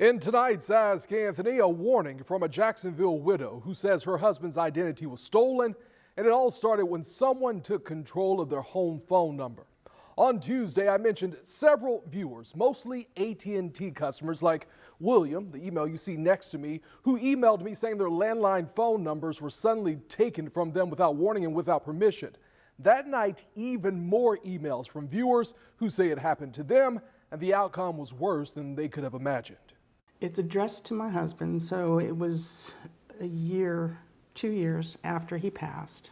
In tonight's Ask Anthony, a warning from a Jacksonville widow who says her husband's identity was stolen, and it all started when someone took control of their home phone number. On Tuesday, I mentioned several viewers, mostly AT&T customers like William, the email you see next to me, who emailed me saying their landline phone numbers were suddenly taken from them without warning and without permission. That night, even more emails from viewers who say it happened to them, and the outcome was worse than they could have imagined. It's addressed to my husband, so it was a year, 2 years after he passed.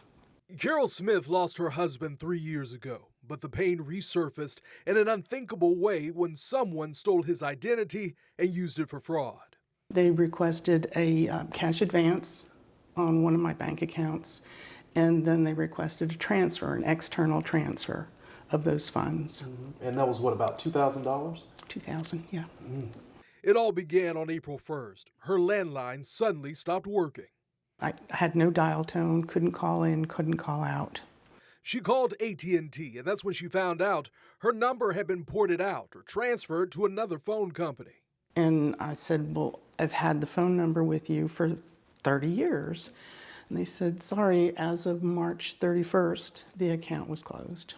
Carol Smith lost her husband 3 years ago, but the pain resurfaced in an unthinkable way when someone stole his identity and used it for fraud. They requested a cash advance on one of my bank accounts, and then they requested a transfer, an external transfer of those funds. And that was what, about $2,000? $2,000, yeah. It all began on April 1st. Her landline suddenly stopped working. I had no dial tone, couldn't call in, couldn't call out. She called AT&T, and that's when she found out her number had been ported out or transferred to another phone company. And I said, well, I've had the phone number with you for 30 years. And they said, sorry, as of March 31st, the account was closed.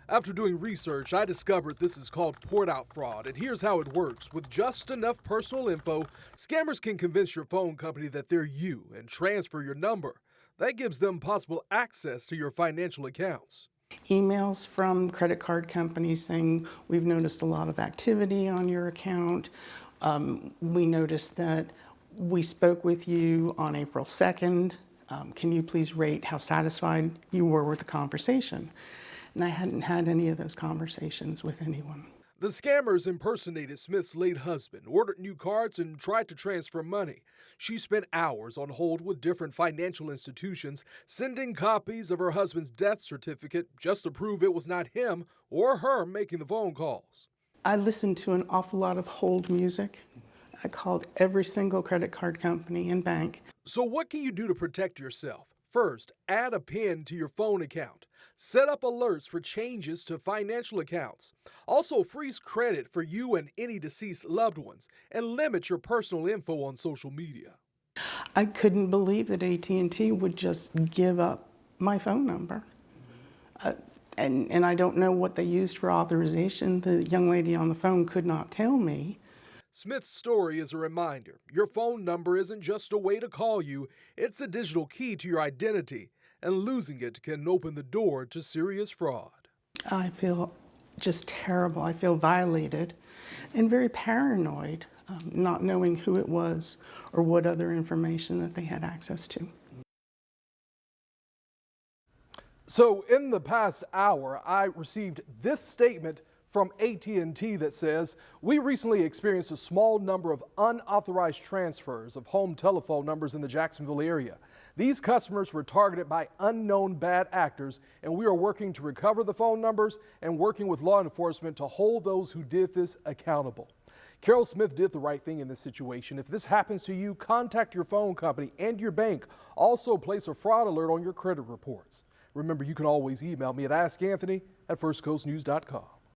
After doing research, I discovered this is called Portout fraud, and here's how it works. With just enough personal info, scammers can convince your phone company that they're you and transfer your number. That gives them possible access to your financial accounts. Emails from credit card companies saying, we've noticed a lot of activity on your account. We noticed that we spoke with you on April 2nd. Can you please rate how satisfied you were with the conversation? And I hadn't had any of those conversations with anyone. The scammers impersonated Smith's late husband, ordered new cards, and tried to transfer money. She spent hours on hold with different financial institutions, sending copies of her husband's death certificate just to prove it was not him or her making the phone calls. I listened to an awful lot of hold music. I called every single credit card company and bank. So what can you do to protect yourself? First, add a PIN to your phone account. Set up alerts for changes to financial accounts. Also, freeze credit for you and any deceased loved ones, and limit your personal info on social media. I couldn't believe that AT&T would just give up my phone number. And I don't know what they used for authorization. The young lady on the phone could not tell me. Smith's story is a reminder. Your phone number isn't just a way to call you, it's a digital key to your identity, and losing it can open the door to serious fraud. I feel just terrible. I feel violated and very paranoid, not knowing who it was or what other information that they had access to. So in the past hour, I received this statement from AT&T that says, we recently experienced a small number of unauthorized transfers of home telephone numbers in the Jacksonville area. These customers were targeted by unknown bad actors, and we are working to recover the phone numbers and working with law enforcement to hold those who did this accountable. Carol Smith did the right thing in this situation. If this happens to you, contact your phone company and your bank. Also place a fraud alert on your credit reports. Remember, you can always email me at askanthony@firstcoastnews.com.